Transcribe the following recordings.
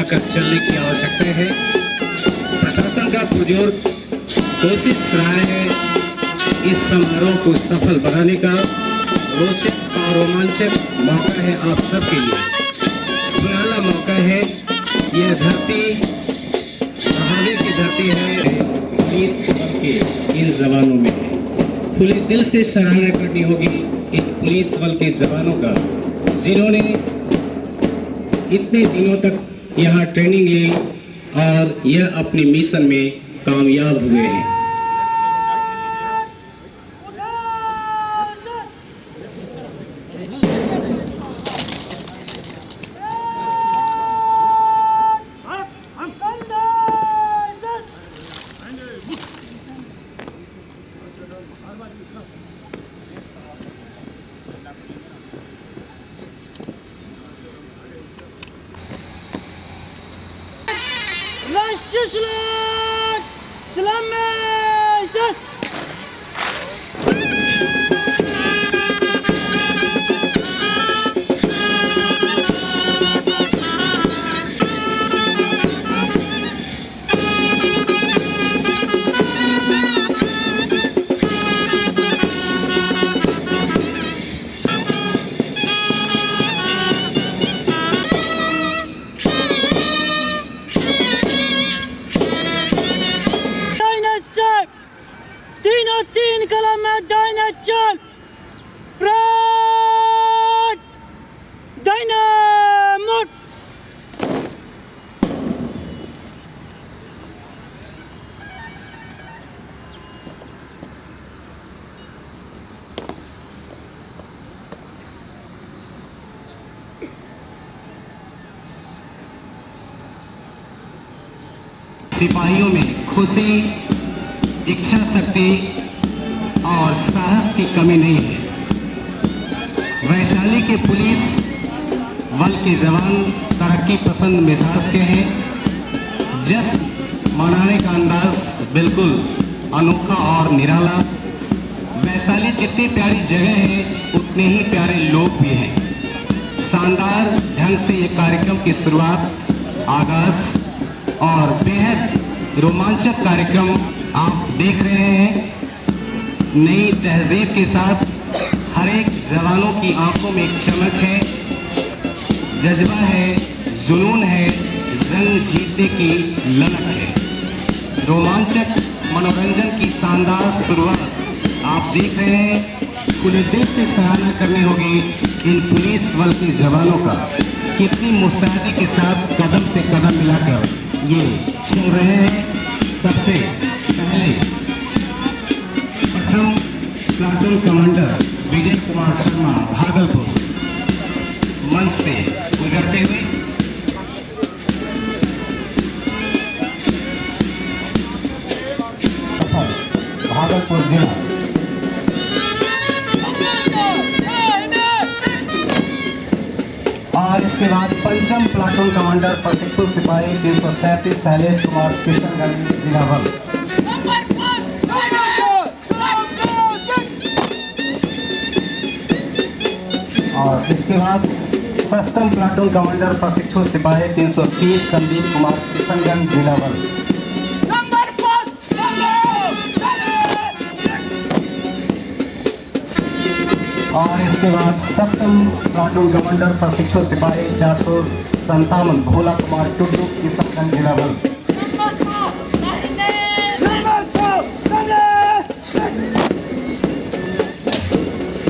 मिलाकर चलने की आवश्यकता है। प्रशासन का पुरजोर कोशिश रहा है इस समारोह को सफल बनाने का। रोचक और रोमांचक मौका है आप सबके लिए, सुनहरा मौका है। यह धरती बहादुर की धरती है, पुलिस बल के इन जवानों में है। खुले दिल से सराहना करनी होगी इन पुलिस बल के जवानों का, जिन्होंने इतने दिनों तक यहाँ ट्रेनिंग ली और यह अपने मिशन में कामयाब हुए हैं। सिपाहियों में खुशी, इच्छा शक्ति और साहस की कमी नहीं है। वैशाली के पुलिस बल के जवान तरक्की पसंद मिजाज के हैं। जश्न मनाने का अंदाज बिल्कुल अनोखा और निराला। वैशाली जितनी प्यारी जगह है उतने ही प्यारे लोग भी हैं। शानदार ढंग से ये कार्यक्रम की शुरुआत, आगाज और बेहद रोमांचक कार्यक्रम आप देख रहे हैं। नई तहजीब के साथ हर एक जवानों की आंखों में एक चमक है, जज्बा है, जुनून है, जंग जीतने की ललक है। रोमांचक मनोरंजन की शानदार शुरुआत आप देख रहे हैं। खुले दिल से सराहना करनी होगी इन पुलिस बल के जवानों का, कितनी मुस्तैदी के साथ कदम से कदम मिलाकर ये चल रहे हैं। सबसे पहले प्लाटून कमांडर विजय कुमार शर्मा भागलपुर मंच से गुजरते हुए भागलपुर जिला और इसके बाद पंचम प्लाटून कमांडर प्रशिक्षु सिपाही 337 शैलेश कुमार किशनगंज जिला बल। और इसके बाद सप्तम प्लाटून कमांडर प्रशिक्षु सिपाही 330 संदीप कुमार किशनगंज जिला बल। और इसके बाद सप्तम प्लाटून कमांडर प्रशिक्षु सिपाही 457 भोला कुमार टुड्डू किशनगंज जिला बल।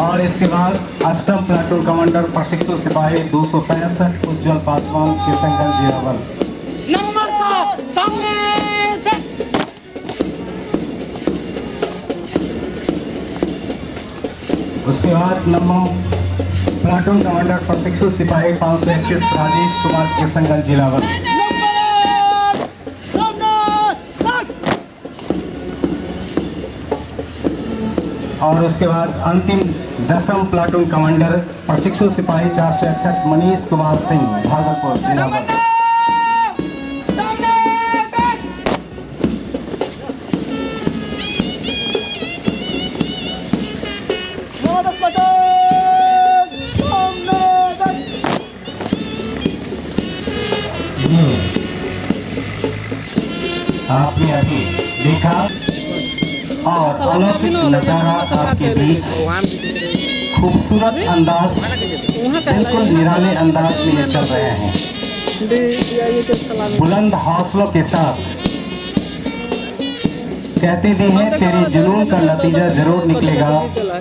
और इसके बाद अष्टम प्लाटून कमांडर प्रशिक्षु सिपाही 265 उज्जवल पासवान किशनगंज जिला बल। उसके बाद नवम प्लाटून कमांडर प्रशिक्षु सिपाही 531 राजेश कुमार किशनगंज जिला बल। और उसके बाद अंतिम 10वीं प्लाटून कमांडर प्रशिक्षु सिपाही 461 मनीष कुमार सिंह भागलपुर जिला बल। आपने अभी देखा और अलौकिक नज़ारा आपके बीच खूबसूरत अंदाज, बिल्कुल निराले अंदाज में ये चल रहे हैं। बुलंद हौसलों के साथ कहते भी हैं तेरे जुनून का नतीजा जरूर निकलेगा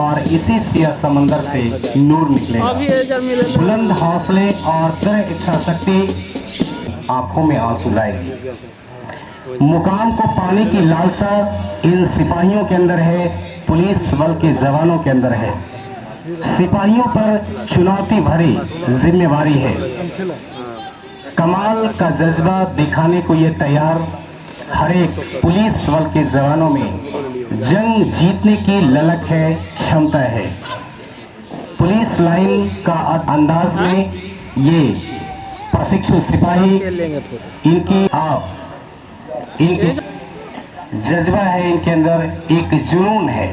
और इसी सिया समंदर से नूर निकलेगा। बुलंद हौसले और दृढ़ इच्छा शक्ति आंखों में आंसू लाएगी। मुकाम को पाने की लालसा इन सिपाहियों के अंदर है, पुलिस बल के जवानों के अंदर है। सिपाहियों पर चुनौती भरी जिम्मेवारी है। कमाल का जज्बा दिखाने को ये तैयार हर एक पुलिस बल के जवानों में जंग जीतने की ललक है, क्षमता है। पुलिस लाइन का अंदाज में ये प्रशिक्षु सिपाही इनकी जज्बा है, इनके अंदर एक जुनून है।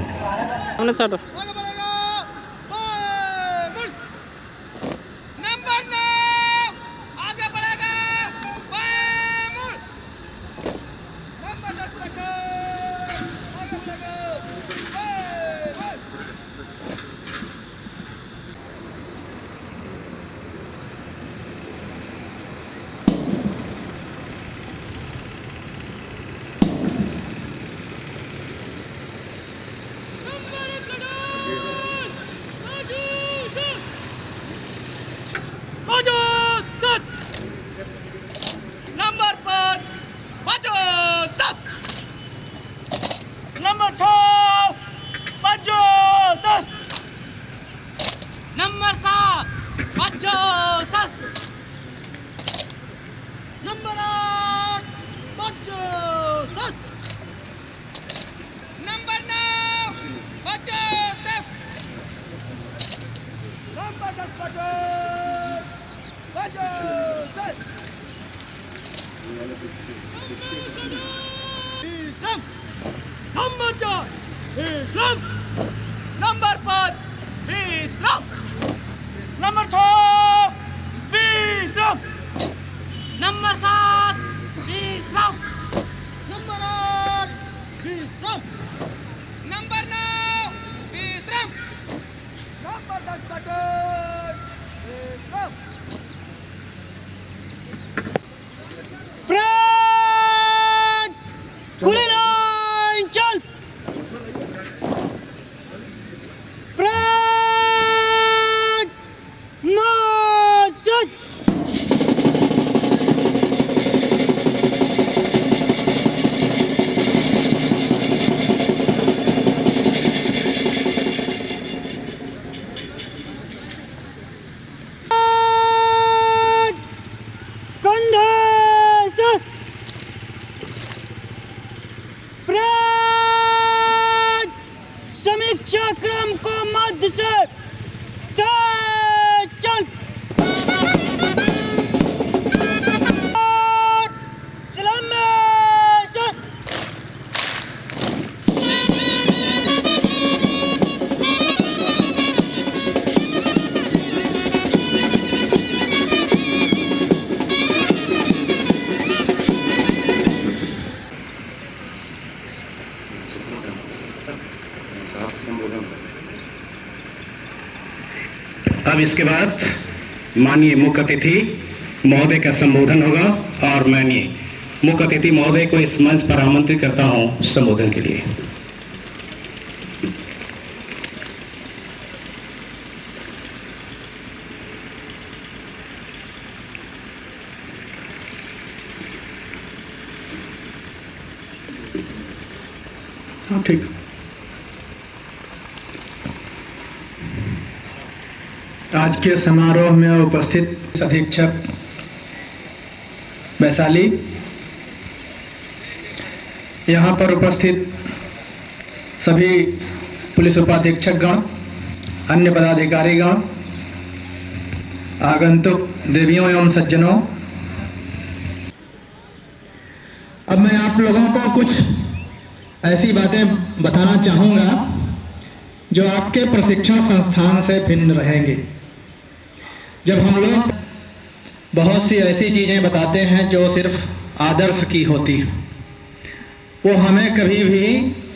नंबर 5 बाजो सात, नंबर 6 बाजो सात, नंबर 7 बाजो सात, नंबर 8 बाजो सात, नंबर 9 बाजो सात, नंबर 10 बाजो सात, Islam, number 4 Islam, number 5 Islam, number 6 Islam, number 7 Islam, number 8 Islam, number 9 Islam, number 10 Islam. समीक्षा क्रम को मध्य से चल अब इसके बाद माननीय मुख्य अतिथि महोदय का संबोधन होगा और माननीय मुख्य अतिथि महोदय को इस मंच पर आमंत्रित करता हूं संबोधन के लिए। ठीक। आज के समारोह में उपस्थित अधीक्षक वैशाली, यहाँ पर उपस्थित सभी पुलिस उपाधीक्षकगण, अन्य पदाधिकारीगण, आगंतुक देवियों एवं सज्जनों, अब मैं आप लोगों को कुछ ऐसी बातें बताना चाहूँगा जो आपके प्रशिक्षण संस्थान से भिन्न रहेंगे। जब हम लोग बहुत सी ऐसी चीज़ें बताते हैं जो सिर्फ आदर्श की होती हैं, वो हमें कभी भी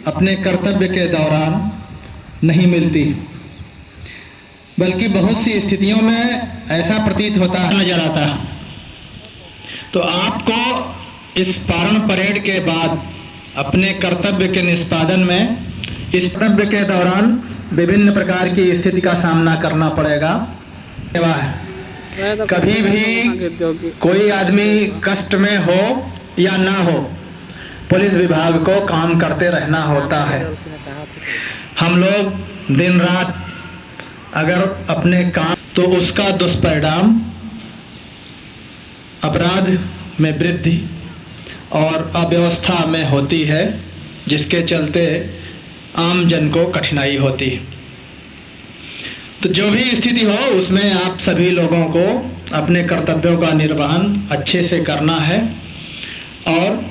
अपने कर्तव्य के दौरान नहीं मिलती, बल्कि बहुत सी स्थितियों में ऐसा प्रतीत होता है नजर आता है। तो आपको इस पारण परेड के बाद अपने कर्तव्य के निष्पादन में, इस कर्तव्य के दौरान विभिन्न प्रकार की स्थिति का सामना करना पड़ेगा। कभी भी कोई आदमी कष्ट में हो या ना हो, पुलिस विभाग को काम करते रहना होता है। हम लोग दिन रात अगर अपने काम, तो उसका दुष्परिणाम अपराध में वृद्धि और अव्यवस्था में होती है, जिसके चलते आम जन को कठिनाई होती है। तो जो भी स्थिति हो उसमें आप सभी लोगों को अपने कर्तव्यों का निर्वहन अच्छे से करना है और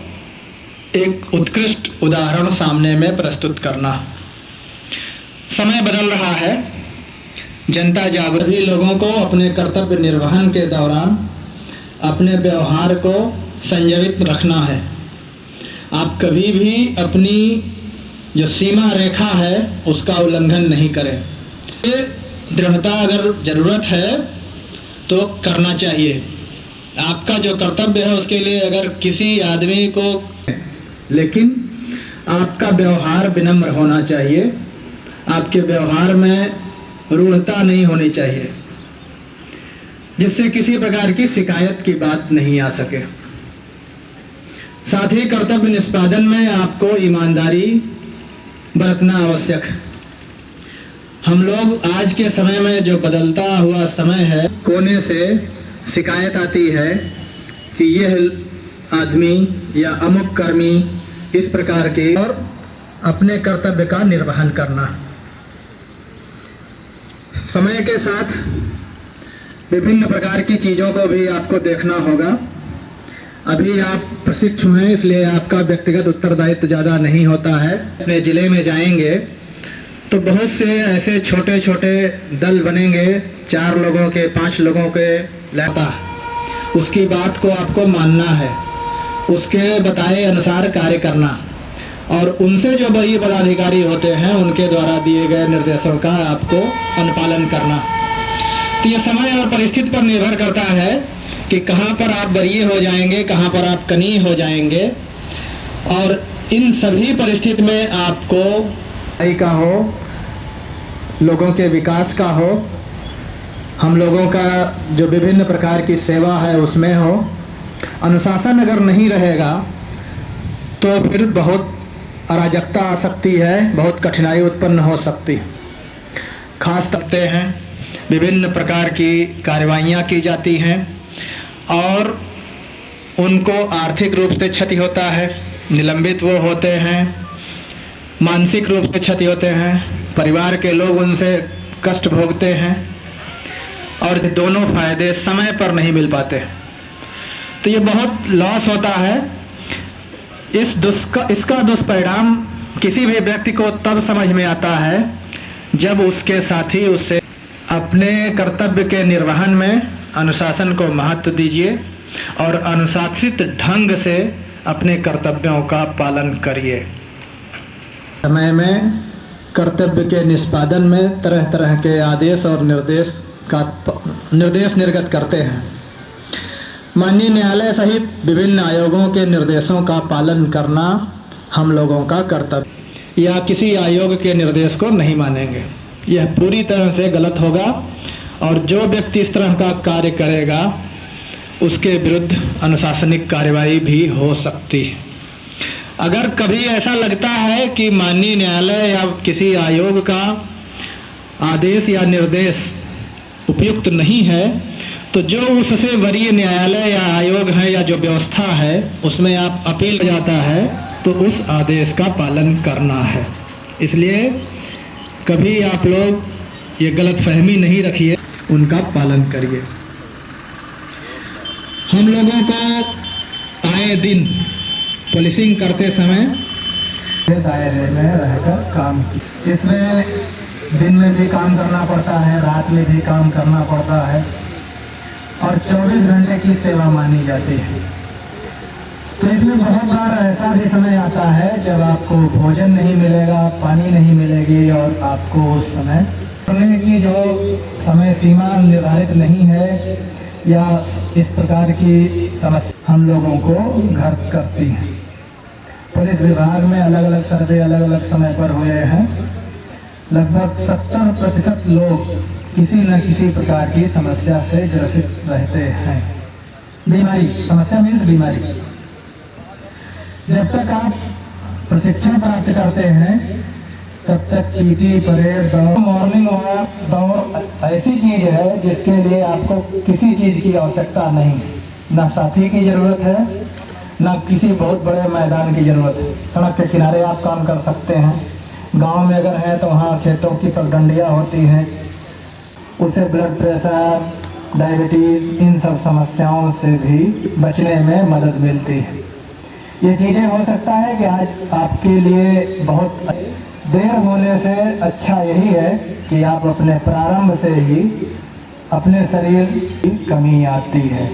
एक उत्कृष्ट उदाहरण सामने में प्रस्तुत करना। समय बदल रहा है, जनता जागरूक। सभी लोगों को अपने कर्तव्य निर्वहन के दौरान अपने व्यवहार को संयमित रखना है। आप कभी भी अपनी जो सीमा रेखा है उसका उल्लंघन नहीं करें। ये दृढ़ता अगर ज़रूरत है तो करना चाहिए। आपका जो कर्तव्य है उसके लिए अगर किसी आदमी को, लेकिन आपका व्यवहार विनम्र होना चाहिए। आपके व्यवहार में रूढ़ता नहीं होनी चाहिए, जिससे किसी प्रकार की शिकायत की बात नहीं आ सके। साथ ही कर्तव्य निष्पादन में आपको ईमानदारी बरतना आवश्यक। हम लोग आज के समय में जो बदलता हुआ समय है, कोने से शिकायत आती है कि यह आदमी या अमुक कर्मी इस प्रकार के, और अपने कर्तव्य का निर्वहन करना। समय के साथ विभिन्न प्रकार की चीज़ों को भी आपको देखना होगा। अभी आप प्रशिक्षु हैं, इसलिए आपका व्यक्तिगत उत्तरदायित्व ज़्यादा नहीं होता है। अपने ज़िले में जाएंगे तो बहुत से ऐसे छोटे छोटे दल बनेंगे, 4 लोगों के, 5 लोगों के लगा। उसकी बात को आपको मानना है, उसके बताए अनुसार कार्य करना, और उनसे जो वरीय पदाधिकारी होते हैं उनके द्वारा दिए गए निर्देशों का आपको अनुपालन करना। तो ये समय और परिस्थिति पर निर्भर करता है कि कहाँ पर आप वरीय हो जाएंगे, कहाँ पर आप कनीय हो जाएंगे। और इन सभी परिस्थिति में आपको का हो, लोगों के विकास का हो, हम लोगों का जो विभिन्न प्रकार की सेवा है उसमें हो। अनुशासन अगर नहीं रहेगा तो फिर बहुत अराजकता आ सकती है, बहुत कठिनाई उत्पन्न हो सकती। खास करते हैं विभिन्न प्रकार की कार्रवाइयाँ की जाती हैं और उनको आर्थिक रूप से क्षति होता है, निलंबित वो होते हैं, मानसिक रूप से क्षति होते हैं, परिवार के लोग उनसे कष्ट भोगते हैं और दोनों फायदे समय पर नहीं मिल पाते। तो ये बहुत लॉस होता है। इसका दुष्परिणाम किसी भी व्यक्ति को तब समझ में आता है जब उसके साथी उससे अपने कर्तव्य के निर्वहन में अनुशासन को महत्व दीजिए और अनुशासित ढंग से अपने कर्तव्यों का पालन करिए। समय में कर्तव्य के निष्पादन में तरह तरह के आदेश और निर्देश निर्गत करते हैं। माननीय न्यायालय सहित विभिन्न आयोगों के निर्देशों का पालन करना हम लोगों का कर्तव्य, या किसी आयोग के निर्देश को नहीं मानेंगे, यह पूरी तरह से गलत होगा। और जो व्यक्ति इस तरह का कार्य करेगा उसके विरुद्ध अनुशासनिक कार्यवाही भी हो सकती है। अगर कभी ऐसा लगता है कि माननीय न्यायालय या किसी आयोग का आदेश या निर्देश उपयुक्त नहीं है, तो जो उससे वरीय न्यायालय या आयोग है या जो व्यवस्था है उसमें आप अपील जाता है तो उस आदेश का पालन करना है। इसलिए कभी आप लोग ये गलतफहमी नहीं रखिए, उनका पालन करिए। हम लोगों को आए दिन पुलिसिंग करते समय दायरे में रहकर काम, इसमें दिन में भी काम करना पड़ता है, रात में भी काम करना पड़ता है और 24 घंटे की सेवा मानी जाती है। तो इसमें बहुत बार ऐसा भी समय आता है जब आपको भोजन नहीं मिलेगा, पानी नहीं मिलेगी और आपको उस समय पढ़ने की जो समय सीमा निर्धारित नहीं है या इस प्रकार की समस्या हम लोगों को घर करती है। पुलिस विभाग में अलग अलग सर्वे अलग अलग समय पर हुए हैं। लगभग 70% लोग किसी न किसी प्रकार की समस्या से ग्रसित रहते हैं। बीमारी, समस्या मीन्स बीमारी। जब तक आप प्रशिक्षण प्राप्त करते हैं तब तक पीटी, परेड, दौड़, मॉर्निंग वॉक, दौड़ ऐसी चीज है जिसके लिए आपको किसी चीज की आवश्यकता नहीं, ना साथी की जरूरत है, ना किसी बहुत बड़े मैदान की जरूरत है। सड़क के किनारे आप काम कर सकते हैं। गांव में अगर है तो वहाँ खेतों की पगडंडियाँ होती हैं, उससे ब्लड प्रेशर, डायबिटीज, इन सब समस्याओं से भी बचने में मदद मिलती है। ये चीज़ें हो सकता है कि आज आपके लिए बहुत देर होने से अच्छा यही है कि आप अपने प्रारंभ से ही अपने शरीर की कमी आती है।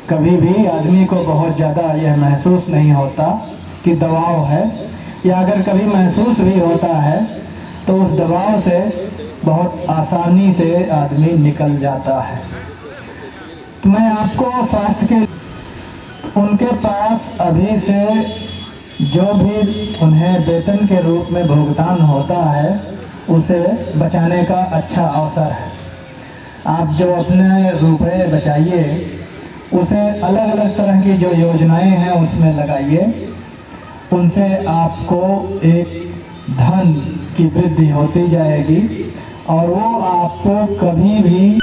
कभी भी आदमी को बहुत ज़्यादा यह महसूस नहीं होता कि दबाव है, या अगर कभी महसूस भी होता है तो उस दबाव से बहुत आसानी से आदमी निकल जाता है। तो मैं आपको स्वास्थ्य के उनके पास अभी से जो भी उन्हें वेतन के रूप में भुगतान होता है उसे बचाने का अच्छा अवसर है। आप जो अपने रुपए बचाइए उसे अलग अलग तरह की जो योजनाएं हैं उसमें लगाइए। उनसे आपको एक धन की वृद्धि होती जाएगी और वो आपको कभी भी